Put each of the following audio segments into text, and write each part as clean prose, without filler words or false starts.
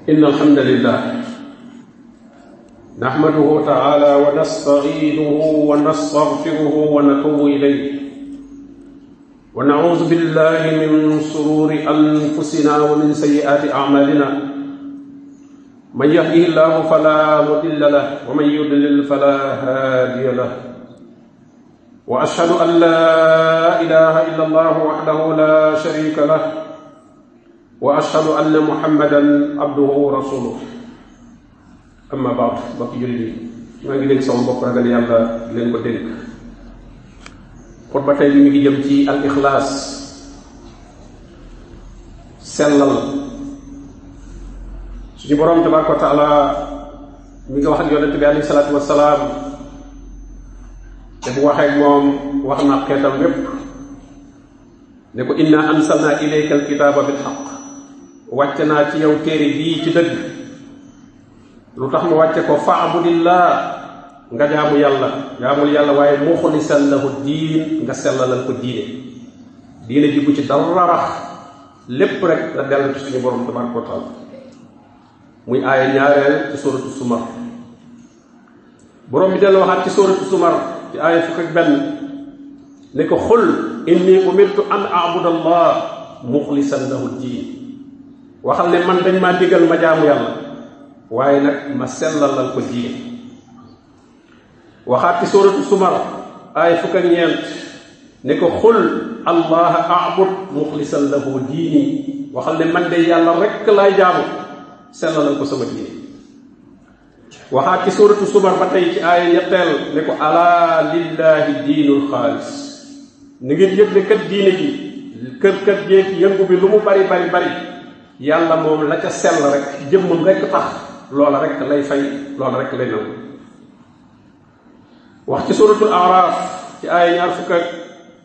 إن الحمد لله نحمده تعالى ونستعينه ونستغفره ونتوب إليه ونعوذ بالله من شرور أنفسنا ومن سيئات أعمالنا من يهده الله فلا مضل له ومن يضلل فلا هادي له وأشهد أن لا إله إلا الله وحده لا شريك له وأشهد أن محمدا عبده ورسوله أما بعد بقي جلدي ما ngi dénk sama bopp ragal yàlla leen ko dénk xutba tey bi mi ngi jëm ci al ixlaas sellal suñu borom tabaraka wa taala mi ngi wax ak yonente bi alayhi salaatu wasalaam te bu waxee ak moom wax na xeetam yépp ne ko inna ansalna ilayka alkitaaba bilxaq wàcce naa ci yow téere bii ci dëgg lu tax mu wàcce ko faabudillah nga jaamu yàlla jaamul yàlla waaye muxlisan lahu diin nga sellalal ko diine ji bu ci dara rax lépp rek la dellu ci suñu borom tabaraka wa taala muy aaya ñaareel ci suratu sumar borom bi dellu waxaat ci suratu sumar ci aaya fukk ak benn ne ko xul inni umirtu an a'buda allah muxlisan lahu diin waxal ne man dañ maa digal ma jaamu yàlla waaye nag ma sellalal ko diine waxaat ci suratu sumar aaya fukk ak ñeent ne ko xul allaha a'bud muxlisan lahu diini waxal ne man de yàlla rekk laay jaamu sellalal ko sama diine waxaat ci suratu sumar ba tey ci aaya ñetteel ne ko ala lillahi diinul xaalis ni ngeen yëg ne kat diine ji kër jéeg yëngu bi lu mu bari yàlla moom la ca sell rek jëmmam rekk tax loola rekk lay fay loola rekk lay nangu wax ci suratul araf ci aaya ñaar fukk ak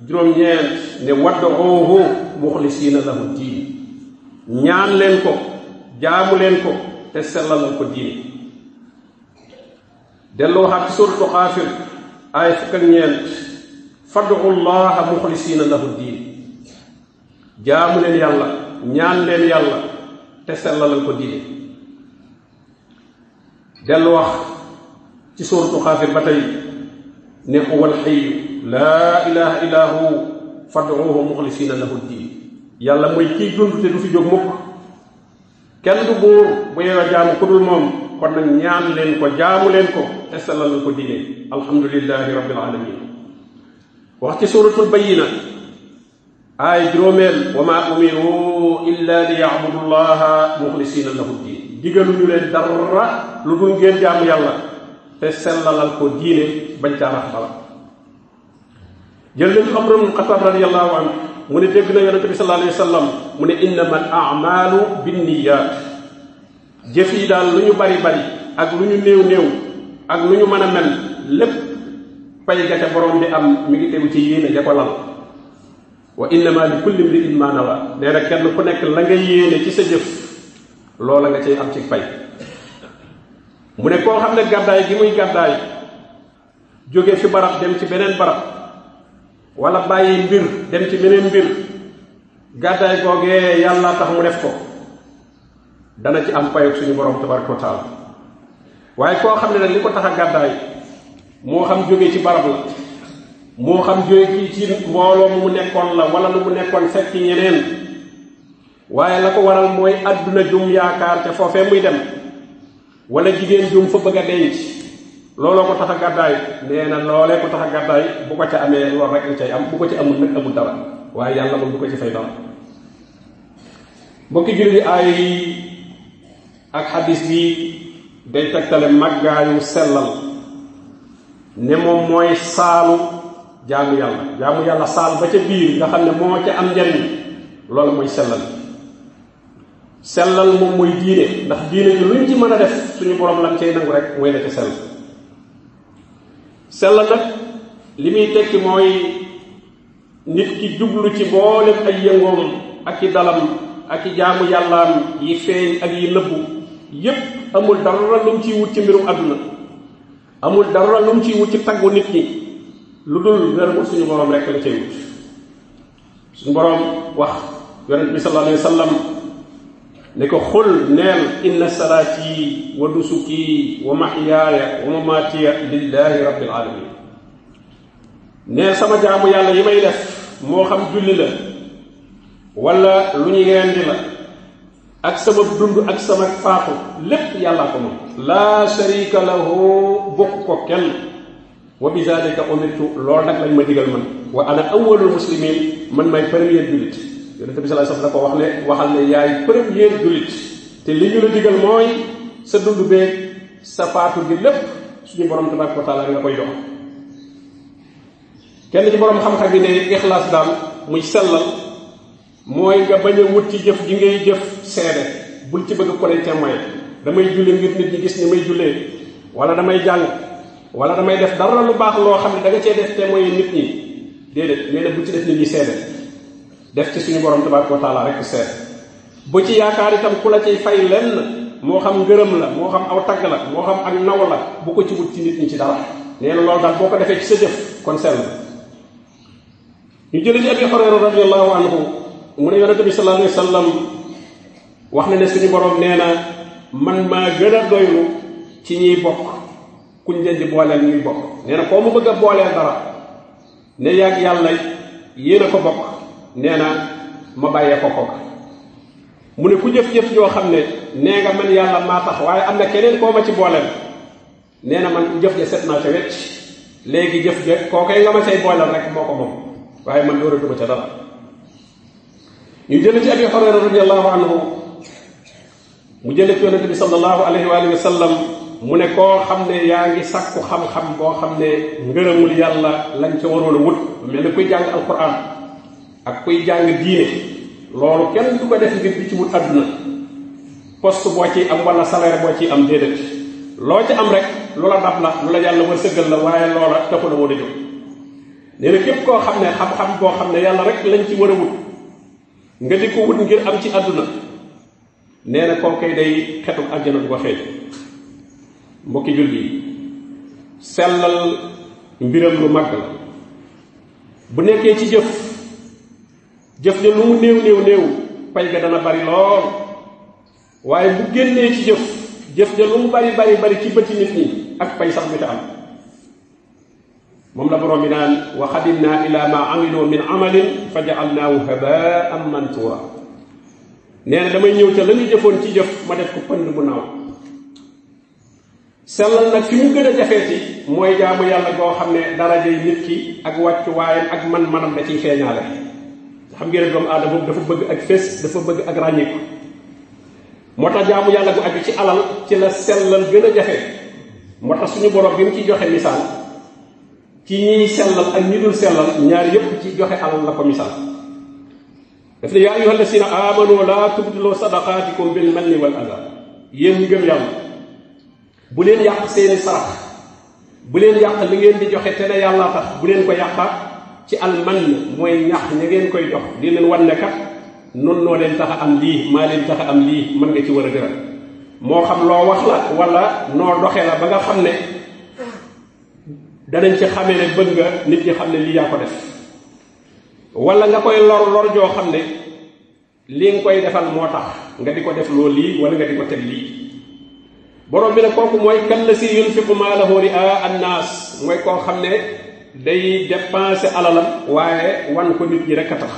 juróom-ñeent ne wad'uuhu muxlisiina lahu diin ñaan leen ko jaamu leen ko te sellalal ko diine dellu waxaat ci suratu xaafir aaya fukk ak ñeent fad'u llaha muxlisiina lahu diin jaamu leen yàlla ñaan leen yàlla te sellalal ko diine dellu wax ci suratu xaafir ba tey ne huwal hayyu laa ilaha illa hu fad'uuhu muxlisiina lahu diin yàlla mooy kiy dund te du fi jóg mukk kenn du buur bu yeewa jaamu ku dul moom kon nag ñaan leen ko jaamu leen ko te sellalal ko diine alhamdulillahi rabbil alamin wax ci suratul bayyina aay juróomeel wa maa umiru illa li ya'budu llaha muxlisiina lahu diin digaluñu leen dara lu dul ngeen jaamu yàlla te sellalal ko diine bañ caa rax dara jël nañu Umar ibn Xattaab radiyallahu anhu mu ne dégg na yonente bi sallallahu alayhi wa sallam mu ne innama al a'maalu binniyaat jëf yi daal lu ñu bari ak lu ñu néew ak lu ñu mën a mel lépp pay ga ca borom bi am mi ngi tegu ci yéene ja ko lal wa innama li kulli imri'in ma nawa nee na kenn ku nekk la nga yéene ci sa jëf loola nga cay am ci pay mu ne koo xam ne gàddaay gi muy gàddaay jóge fi barab dem ci beneen barab wala bàyyi mbir dem ci beneen mbir gàddaay googee yàlla tax mu def ko dana ci am payog suñu borom tabaraka wa taala waaye koo xam ne nag li ko tax a gàddaay moo xam jóge ci barab la moo xam jóge ci mbooloo mu nekkoon la wala lu mu nekkoon fekk ñeneen waaye la ko waral mooy adduna jum yaakaar ca foofee muy dem wala jigéen jum fa bëgg a denc looloo ko tax a gàddaay nee na loolee ko tax a gàddaay bu ko ca amee loolu rek la cay am bu ko ci amul nag amul dara waaye yàlla moom du ko ci fay dara mbokki jullit aay ak xadis bi day tegtale màggaayu sellal ne moom mooy saalu jaamu yàlla saal ba ca biir nga xam ne moo ca am njariñ loolu mooy sellal moom mooy diine ndax diine ji luñ ci mën a def suñu borom lan cay nangu rek mooy la ca sellal nag li muy tekki mooy nit ki jublu ci boolem ay yëngoom ak i dalam ak i jaamu yàllaam yi feeñ ak yi nëbbu yépp amul dara lu mu ciy wut ci mbirum àdduna amul dara lu mu ciy wut ci taggu nit ñi lu dul ngërëmu suñu borom rek la cay wut suñu borom wax yonent bi sallallahu alayhi wa sallam ne ko xul neel inna salaati wa nusuki wa mahyaaya wa mamaatiya lillahi rabbil alamin neel sama jaamu yàlla yi may def moo xam julli la wala lu ñu rendi la ak sama dund ak sama faatu lépp yàllaa ko moom laa sharika lahu bokk ko kenn wa bi zalika umirtu loolu nag lañ ma digal man wa ana awwalul muslimin man may premier jullit yonente bi sallallahu alayhi wasallam da ko wax ne waxal ne yaay premier jullit te li ñu la digal mooy sa dund beeg sa faatu gi lépp suñu borom tabaraka wa taala nga koy jox kenn ci borom xam-xam yi ne ixlaas daal muy sellal mooy nga bañ a wut ci jëf ji ngay jëf seede bul ci bëgg ko lay témoin damay julli ngir nit ñi gis ni may jullee wala damay jàng wala damay def dara lu baax loo xam ne da nga cee def témoin nit ñi déedéet nee na bu ci def nit ñi seede def ci suñu borom tabaraka wa taala rek seede bu ci yaakaar itam ku la ciy fay lenn moo xam ngërëm la moo xam aw tagg la moo xam ak naw la bu ko ci wut ci nit ñi ci dara nee na loolu daal boo ko defee ci sa jëf kon sell ñu jëlee ci Abi Hurayra radiyallahu anhu mu ne yonente bi sallallahu alayhi wa sallam wax na ne suñu borom nee na man maa gën a doylu ci ñiy bokk kuñ leen di booleel ñuy bokk nee na koo mu bëgg a booleel dara ne yàgg yàlla yéen a ko bokk nee na ma bàyyee ko kooka mu ne ku jëf-jëf yoo xam ne nee nga man yàlla maa tax waaye am na keneen koo ma ci booleel nee na man jëf ja set naa ca wecc léegi jëf ja kookay nga ma cay booleel rek moo ko moom waaye man dóora duma ca dara ñu jële ci Abi Hurayra radiyallahu anhu mu jële ci yonente bi sallallahu alayhi wa sallam mu ne koo xam ne yaa ngi sàkku xam-xam boo xam ne ngërëmul yàlla lañ ca waroon a wut mel ni kuy jàng alquran ak kuy jàng diine loolu kenn du ko def ngir di ci wut àdduna poste boo ciy am wala salaire boo ciy am déedéet loo ci am rek lu la dab la lu la yàlla war sëggal la waaye loola taxu la woon a jóg nee na képp koo xam ne xam-xam boo xam ne yàlla rek lañ ci war a wut nga di ko wut ngir am ci àdduna nee na koo koy day xetu àjjana du ko xeeñ mbokki julli yi sellal mbiram lu mag la bu nekkee ci jëf jëf ja lu mu néew néew néew pay ga dana bari lool waaye bu génnee ci jëf ja lu mu bari ci bëti nit ñi ak pay sax bi ta am moom la borom bi naan wa qadimna ila ma amilu min amalin fa ja'alnaahu haba'an manthura nee na damay ñëw ca la ñu jëfoon ci jëf ma def ko pënd bu naaw sellal nag fi mu gën a jafeeti mooy jaamu yàlla goo xam ne darajay nit ki ak wàccuwaayam ak man-manam da ciy feeñaale xam ngeen ne doomu aadama dafa bëgg ak fés dafa bëgg ak ràññiku moo tax jaamu yàlla gu aju ci alal ci la sellal gën a jafe moo tax suñu borom bi mu ci joxe misaal ci ñiy sellal ak ñi dul sellal ñaar yépp ci joxe alal la ko misaal daf ne yaa ayyuhal lazina amanu laa tubtilu sadaqaatikum bil manni wal adha yéen ñi gëm yàlla bu leen yàq seeni sarax bu leen yàq li ngeen di joxe te ne yàlla tax bu leen ko yàqa ci alman mooy ñax ña ngeen koy jox di leen wan ne kat noonu noo leen tax a am lii maa leen tax a am lii mën nga ci war a gëral moo xam loo wax la wala noo doxe la ba nga xam ne danañ ci xamee ne bëgg nga nit ñi xam ne lii yaa ko def wala nga koy lor joo xam ne li nga koy defal moo tax nga di ko def loolu lii wala nga di ko teg lii borom bi ne kooku mooy kan la si yunfiqu maalahu ri'a annaas mooy koo xam ne day dépenser alalam waaye wan ko nit ñi rek a tax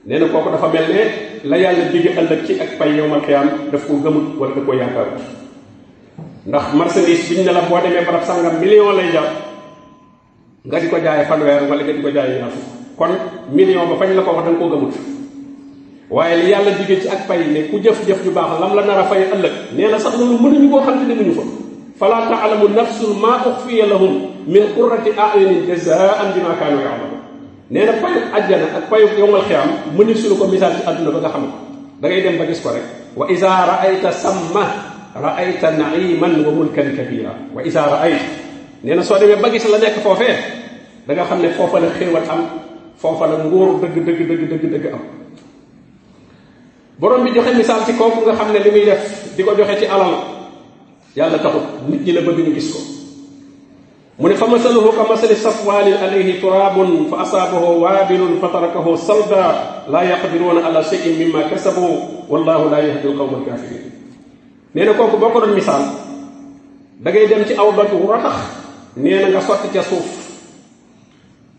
nee na kooku dafa mel ne la yàlla digg ëllëg ci ak pay yowmal qiyaam daf ko gëmut wala da ko yaakaarut ndax marchandise biñ ne la boo demee barab sangam million lay jar nga di ko jaay fanweer wala nga di ko jaay ñaar fukk kon million ba fañ la ko wax da nga koo gëmut waaye li yàlla digge ci ak pay ne ku jëf-jëf ju baax lam la nar a fay ëllëg nee na sax loolu mënuñu koo xam te demuñu fa fala ta'lamu nafsun ma ukhfiya lahum min qurrati a'yunin jazaa'an bima kaanu ya'malun nee na payu ajjana ak payu yowmal xiyaam mëni suñu ko misaal ci àdduna ba nga xam ko da ngay dem ba gis ko rek wa iza ra'ayta samma ra'ayta na'iman wa mulkan kabira wa iza ra'ayta nee na soo demee ba gis la nekk foofee da nga xam ne foofa la xéewal am foofa la nguur dëgg am borom bi joxe misaal ci kooku nga xam ne li muy def di ko joxe ci alal yàlla taxut nit ñi la bëgg ñu gis ko mu ne fa masaluhu ka masali safwaanin alayhi turaabun fa asaabahu waabilun fa tarakahu salda laa yaqdiruuna ala shay'in mimma kasabu wallahu laa yahdi alqawma alkaafiriin. nee na kooku boo ko doon misaal da ngay dem ci aw doj wu ratax nee na nga sotti ca suuf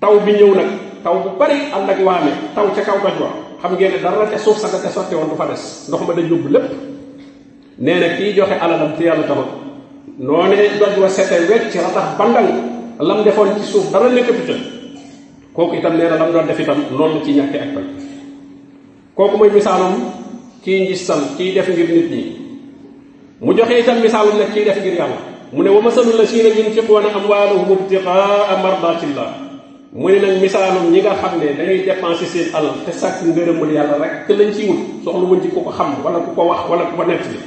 taw bi ñëw nag taw bu bari ànd ak waame taw ca kaw doj wa xam ngeen ne dara ca suuf sax ca sotti woon du fa des ndox ma dañ yóbbu lépp. nee na kii joxe alalam te yàlla taxul noonee doj wa sete wecc ratax bandang lam defoon ci suuf dara nekkatu ca kooku itam nee na lam doon def itam noonu ci ñàkke ak fay. kooku mooy misaalum kii njistal kii def ngir nit ñi. mu joxe itam misaalum nag kii def ngir yàlla mu ne wa masalul lazina yunfiquuna amwaalahum ibtigaa mardatillah mu ne nag misaalum ñi nga xam ne dañuy dépenser seen alal te sàkk ngërëmul yàlla rek te lañ ciy wut soxla wuñ ci ku ko xam wala ku ko wax wala ku ko nett li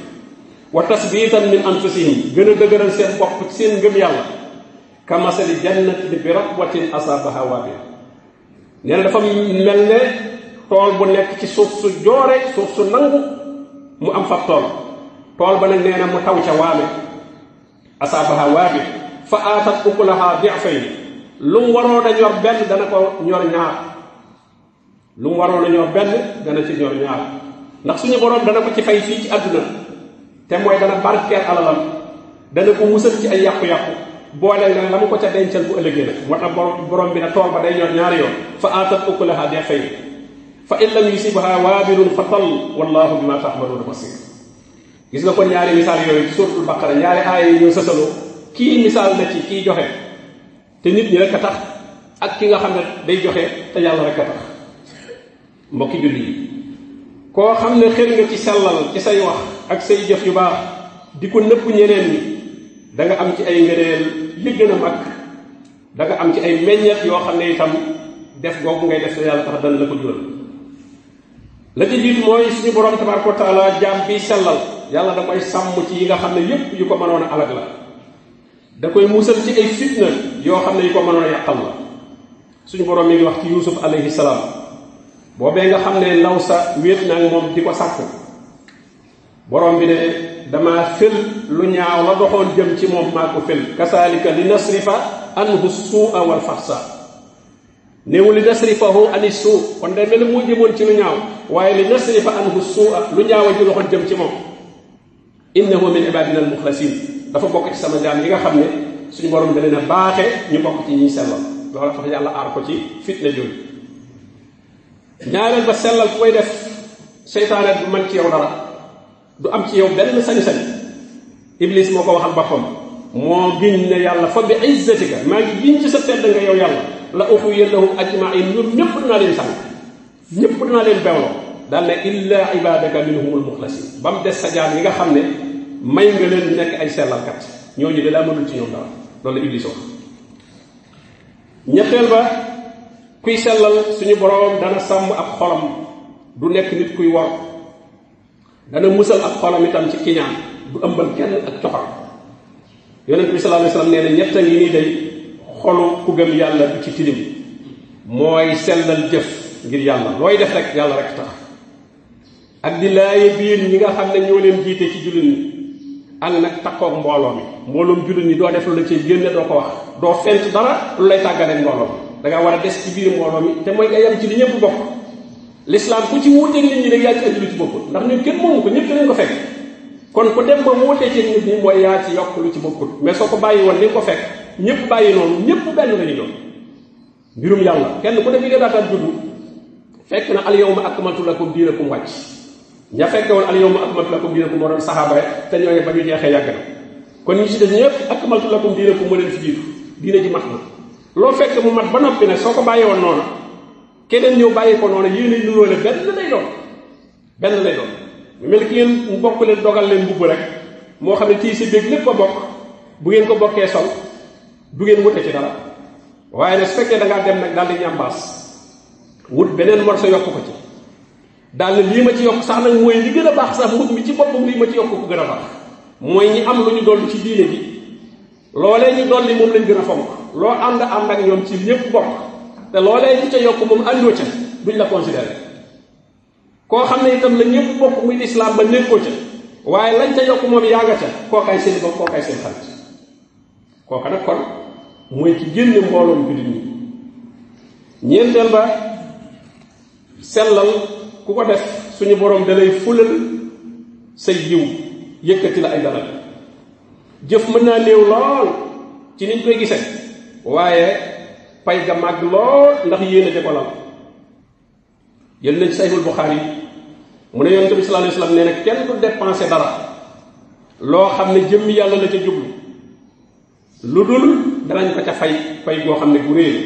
wa tasbiitan min anfusihim gën a dëgëral seen bopp ci seen ngëm yàlla ka masali jannatin bi rabwatin asaabaha waabil. nee na dafa mel ne tool bu nekk ci suuf su joore suuf su nangu mu am fa tool ba nag nee na mu taw ca waame asaabaha waabil fa aatat ukulaha di'fayni lu mu waroon a ñor benn dana ko ñor ñaar lu mu waroon a ñor benn dana ci ñor ñaar ndax suñu boroom dana ko ci fay fii ci àdduna te mooy dana barkeel alalam dana ko musal ci ay yàqu-yàqu boole nag la mu ko ca dencal bu ëllëgee nag moo tax borom bi na tool ba day ñor ñaari yoon fa aatat ukulaha di'fayni fa in lam yusibha waabilun fa tal wallahu bima ta'maluna basir. gis nga kon ñaari misaal yooyu ci suuratul baqara ñaari aaya yi ñoo sësaloo kii misaal na ci kii joxe te nit ñi rek a tax ak ki nga xam ne day joxe te yàlla rek a tax. mbokki julli yi koo xam ne xër nga ci sellal ci say wax ak say jëf yu baax di ko nëbb ñeneen ñi da nga am ci ay ngëneel li gën a mag da nga am ci ay meññeet yoo xam ne itam def googu ngay def te yàlla tax dana la ko jural. la ci jiitu mooy suñu borom tabaraka wa taala jaam bi sellal yàlla da koy sàmm ci yi nga xam ne yépp yu ko mënoon a alag la da koy musal ci ay fitna yoo xam ne yu ko mënoon a yàqal la. suñu borom mi ngi wax ci Yuusuf alayhi salaam boobee nga xam ne ndaw sa wéet na ak moom di ko sàkku borom bi ne dama fël lu ñaaw la doxoon jëm ci moom maa ko fël kasaalika li nasrifa anhu suu'a wal fahsa néewu li nasrifahu ani suu kon day mel ni moo jëmoon ci lu ñaaw waaye li nasrifa anhu suu'a lu ñaaw a ji doxoon jëm ci moom innahu min ibadina al muxlasin dafa bokk ci sama jaam yi nga xam ne suñu borom da leen a baaxe ñu bokk ci ñiy sellal loolu tax yàlla aar ko ci fitna jooju. ñaareel ba sellal ku koy def seytaane du mën ci yow dara du am ci yow benn sañ-sañ. iblis moo ko waxal boppam moo giñ ne yàlla fa bi izzatika maa ngi giñ ci sa tedd nga yow yàlla la uxwiyannahum ajmain ñoom ñëpp dinaa leen sànq ñëpp dinaa leen bewloo daal ne illa ibadaka minhumul muxlasin ba mu des sa jaam yi nga xam ne may nga leen nekk ay sellalkat ñooñu de daa mënul ci ñoom dara loolu la iblis wax. ñetteel ba kuy sellal suñu boroom dana sàmm ab xolam du nekk nit kuy wor dana musal ab xolam itam ci kiñaan du ëmbal kenn ak coxor. yonent bi sallallahu alayhi wasallam nee na ñett ngi nii day xolu ku gëm yàlla du ci tilim mooy sellal jëf ngir yàlla looy def rek yàlla rek tax ak di laaye biir ñi nga xam ne ñoo leen jiite ci jullit ñi ak nag takkook mbooloo mi mbooloom jullit ñi doo def lu la ci génne doo ko wax doo fent dara lu lay tàggalee mbooloo mi da nga war a des ci biir mbooloo mi te mooy nga yem ci li ñëpp bokk. l'islam ku ci wuuteeg nit ñi rek yaa ci indi lu ci bokkul ndax ñun kenn moomu ko ñëpp lañ ko fekk kon ku dem ba wuutee ci nit ñi mooy yaa ci yokk lu ci bokkul mais soo ko bàyyi woon ni nga ko fekk ñëpp bàyyi noonu ñëpp benn lañu doon. mbirum yàlla kenn ku ne bi nga daataan juddu fekk na al yawma akmaltu lakum diinakum wàcc ña fekke woon al yawma akmaltu lakum diinakum moo doon saxaaba rek te ñooñu ba ñu jeexee yàgg na kon ñi ci des ñëpp akmaltu lakum diinakum moo leen fi jiitu diina ji mat na. loo fekk mu mat ba noppi nag soo ko bàyyi woon noonu keneen ñëw bàyyi ko noonu yéen a nuróole benn lay doon mu mel ki ngeen mu bokk leen dogal leen mbubb rek moo xam ne tii si béeg lépp a bokk bu ngeen ko bokkee sol du ngeen wute ci dara waaye nag su fekkee da ngaa dem nag daal di ñambaas wut beneen morso yokk ko ci daal ne lii ma ci yokk sax nag mooy li gën a baax sax mbub mi ci boppam lii ma ci yokk ko gën a baax mooy ñi am lu ñu dolli ci diine bi loolee ñu dolli moom lañ gën a fonk loo ànd ak ñoom ci ñëpp bokk te loolee ñu ca yokk moom àndoo ca duñ la considéré koo xam ne itam la ñëpp bokk muy islam ba nekkoo ca waaye lañ ca yokk moom yaa nga ca kookaay seen bopp kookaay seen xarit kooka nag kon mooy ci génne mbooloom jullit ñi. ñeenteel ba sellal ku ko def suñu borom dalay fulal say jiw yëkkati la ay dara. jëf mën naa néew lool ci niñ koy gisee waaye pay ga màgg lool ndax yéene ja ko lal. jël nañ Sahihul Bukhari mu ne yonent bi sallallahu alayhi wasallam nee na kenn du dépensé dara loo xam ne jëmmi yàlla la ca jublu lu dul danañ ko ca fay goo xam ne bu réer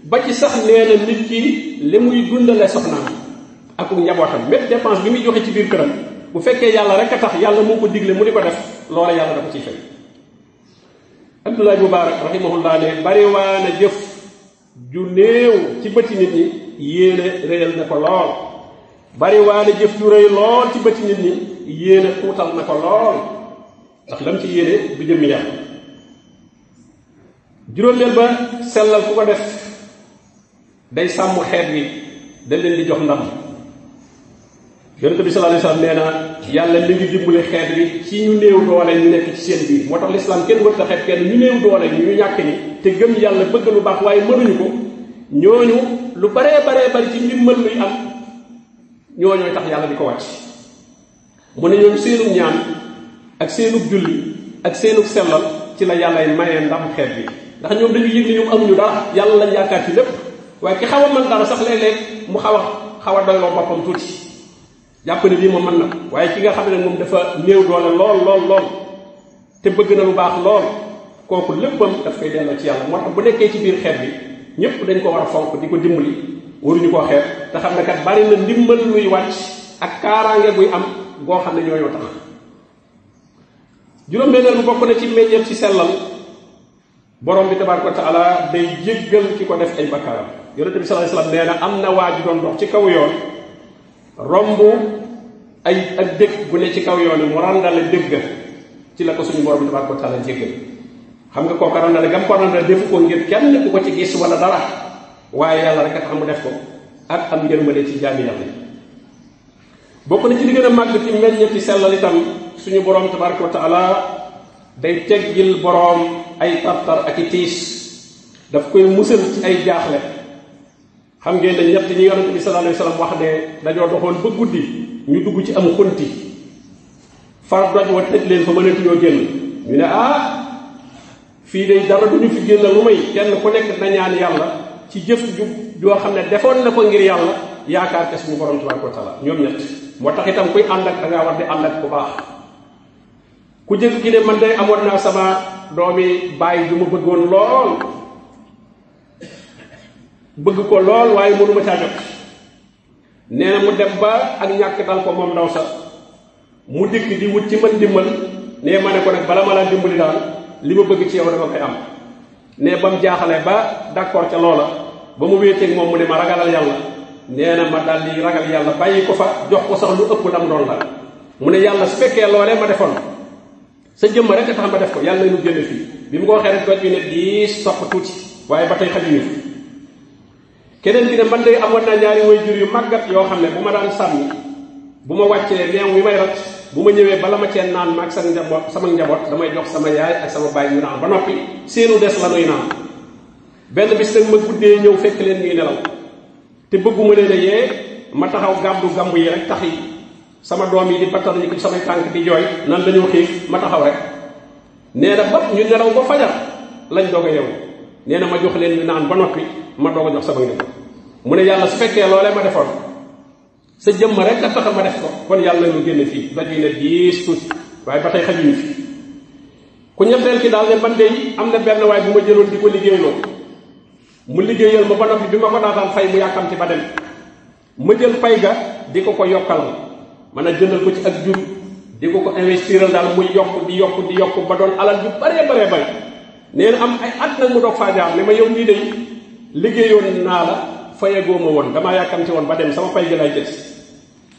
ba ci sax nee na nit ki li muy dundale soxnaam ak njabootam mépp dépense bi muy joxe ci biir këram bu fekkee yàlla rek a tax yàlla moo ko digle mu di ko def loola yàlla da ko ciy fay. Abdullah Mubarak rahimahullah ne bari waa na jëf ju néew ci bëti nit ñi yéene réyal na ko lool bari waa na jëf ju rëy lool ci bëti nit ñi yéene tuutal na ko lool ndax lam ci yéene du jëmmi yàlla. juróomeel ba sellal ku ko def day sàmm xeet wi da leen di jox ndam. yonent bi sallallahu alayhi wasallam nee na yàlla mi ngi dimbali xeet bi ci ñu néew doole ñu nekk ci seen biir moo tax lislaam kenn wër ta xeet kenn ñu néew doole ñu ñàkk ni te gëm yàlla bëgg lu baax waaye mënuñu ko ñooñu lu baree bari ci ndimbal luy am ñooñooy tax yàlla di ko wàcc. mu ne ñoom seenug ñaan ak seenug julli ak seenug sellal ci la yàllay mayee ndam xeet bi ndax ñoom dañu yëg ni ñoom amuñu dara yàlla lañ yaakaar ci lépp waaye ki xaw a mën dara sax léeg-léeg mu xaw a doyloo boppam tuuti jàpp ne bii moom mën na waaye ki nga xam ne moom dafa néew doole lool te bëgg na lu baax lool kooku léppam daf koy delloo ci yàlla moo tax bu nekkee ci biir xeet bi ñëpp dañ ko war a fonk di ko dimbali waruñu koo xeet te xam ne kat bari na ndimbal luy wàcc ak kaaraange guy am goo xam ne ñooñoo tax. juróom-benneel bu bokk na ci meññeef ci sellal borom bi tabaaraka wa taala day jéggal ki ko def ay bakkaaram. yonent bi sallallahu alayhi wasallam nee na am na waa ji doon dox ci kaw yoon romb ak dëkk gu ne ci kaw yoon mu randale dëgg ci la ko suñu borom bi tabaaraka wa taala jéggal. xam nga kooku randale gam ko randale defu ko ngir kenn ku ko ci gis wala dara waaye yàlla rek a tax mu def ko ak am yërmande ci jaami yàlla. bokk na ci li gën a màgg ci meññeeti sellal itam suñu borom tabaaraka wa taala day teggil borom ay tartar ak i tiis daf koy musal ci ay jaaxle. xam ngeen ne ñett ñi yonent bi sallallahu alayhi wasallam wax ne dañoo doxoon ba guddi ñu dugg ci am xunti far doj wa tëj leen fa mënatuñoo génn ñu ne fii day dara duñu fi génn lu may kenn ku nekk na ñaan yàlla ci jëf ju joo xam ne defoon na ko ngir yàlla yaakaar te suñu borom tabaaraka wa taala ñoom ñett moo tax itam kuy ànd ak da ngaa war di ànd ak bu baax. ku jëkk ki ne man day amoon naa sama doomi bàyyi ju ma bëggoon lool bëgg ko lool waaye mënuma caa jot nee na mu dem ba ak ñàkk dal ko moom ndaw sax mu dikk di wut ci man dimbal nee ma ne ko nag bala ma laa dimbali daal li ma bëgg ci yow dama koy am. nee ba mu jaaxalee ba d'accord ca loola ba mu wéeteeg moom mu ne ma ragalal yàlla nee na ma daal di ragal yàlla bàyyi ko fa jox ko sax lu ëpp lam doon la. mu ne yàlla su fekkee loolee ma defoon sa jëmm rek a tax ma def ko yàlla nu génn fii bi mu ko waxee rek doj bi ne diis topp tuuti waaye ba tey xajuñu fi. keneen bi ne man day amoon naa ñaari waajur yu màggat yoo xam ne bu ma daan sàmmi bu ma wàccee meew wi may rat bu ma ñëwee bala ma cee naan maag sama njaboot damay jox sama yaay ak sama baay ñu naan ba noppi seenu des la nuy naan. benn bis nag ma guddee ñëw fekk leen ñuy nelaw te bëgguma leen a yee ma taxaw gàmbu gàmbu yi rek tax yi sama doom yi di battal ñu ko samay tànk di jooy nan dañoo xiif ma taxaw rek nee na ba ñu nelaw ba fajar lañ doog a yeewu nee na ma jox leen ñu naan ba noppi ma doog a jox sama njaboot. mu ne yàlla su fekkee loolee ma defoon sa jëmm rek a tax ma def ko kon yàlla ñu génn fii doj yi ne diis tuuti waaye ba tey xajuñu fi. ku ñetteel ki daal ne man de am na benn waay bu ma jëloon di ko liggéeyloo mu liggéeyal ma ba noppi bi ma ko daataan fay mu yàkkamti ba dem ma jël pay ga di ko yokkal man a jëndal ko ci ak jur di ko investiral daal muy yokk di yokk ba doon alal ju baree bari nee na am ay at nag mu doog faa jaar ne ma yow nii de liggéeyoon naa la fayagoo ma woon damaa yàkkamti woon ba dem sama pay gi lay jël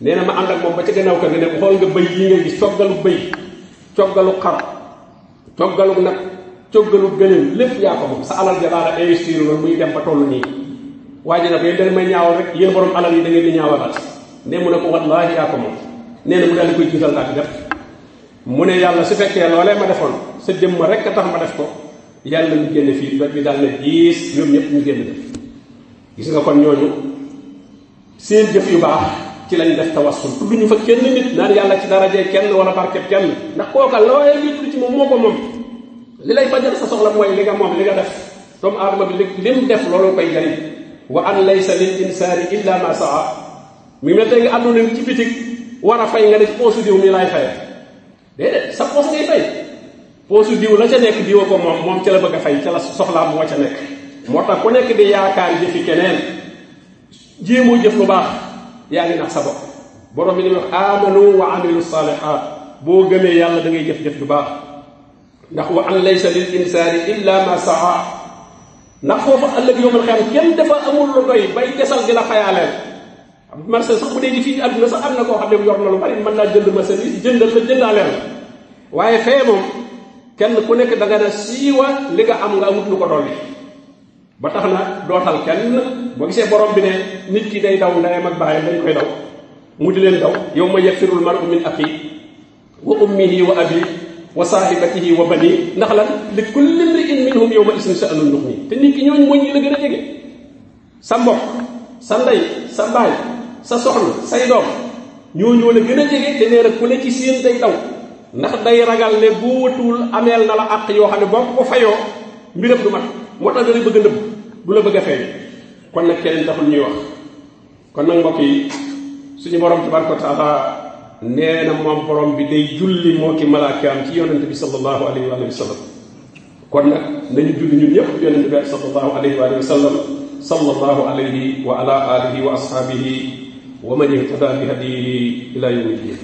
nee na ma ànd ak moom ba ca gannaaw kër ga ne xool nga bëy yi nga gis coggalu bëy coggalu xar coggalu nag coggalu gëléem lépp yaa ko moom sa alal ja daal investir loolu muy dem ba toll nii. waa ji nag yéen dañ may ñaawal rek yéen borom alal yi da ngeen di ñaawalaat ne mu ne ko wallaahi yaa ko moom nee na mu daal di koy jiital daal di def mu ne yàlla su fekkee loolee ma defoon sa jëmm rek a tax ma def ko yàlla ñu génn fii doj bi daal ne diis ñoom ñëpp ñu génn def gis nga kon ñooñu seen jëf yu baax ci lañ def tawassul tudd ñu fa kenn nit naan yàlla ci darajee kenn wala barkeb kenn ndax kooka looyee ngi tudd ci moom moo ko moom li lay fajal sa soxla mooy li nga moom li nga def doomu aadama bi lim def loolu koy jariñ wa an laysa lil insaani illa ma saa mi mel tey nga àdduna ci bitig war a fay nga ne ci poosu diw mi laay fay déedéet sa poos ngay fay poosu diw la ca nekk diwa ko moom ca la bëgg a fay ca la soxlaa moo ca nekk moo tax ku nekk di yaakaar jëfi keneen jéemoo jëf lu baax yaa ngi nax sa bopp borom bi ni wax amanu wa amilu salihat boo gëmee yàlla da ngay jëf-jëf lu baax ndax wa an laysa lil insaani illa ma saa ndax foofu ëllëg yowmal xiyaam kenn dafa amul lu doy bay desal di la fayaaleel marché sax bu dee di fii àdduna sax am na koo xam ne yor na lu bari mën naa jënd marchandise jëndal la jëndaaleel la waaye fee moom kenn ku nekk da nga ne siiwa li nga am nga amut lu ko dolli ba tax na dootal kenn boo gisee borom bi ne nit ki day daw ndeyam ak baayam dañ koy daw mu di leen daw yawma yafirul mar'u min axi wa ummihi wa abi wa saahibatihi wa bani ndax lan li kulli imri'in minhum yawma isin sha'nun yughni te nit ki ñooñu mooy ñi la gën a jege sa mbokk sa ndey sa baay sa soxna say doom ñooñoo la gën a jege te nee na ku ne ci seen day daw ndax day ragal ne bu wëtuwul ameel na la àq yoo xam ne boo ko fayoo mbiram du mat moo tax da lay bëgg a nëbb du la bëgg a feeñ kon nag keneen taxul ñuy wax kon nag mbokk yi suñu borom tabaraka wa taala nee na moom borom bi day julli moo ki malaakaam ci yonente bi sallallahu alayhi wa sallam kon nag nañu julli ñun ñëpp yonente bi sallallahu alayhi wa sallam sallallahu alayhi wa ala alihi wa ashabihi wa man ihtada bi hadiyihi ila yawmi ddin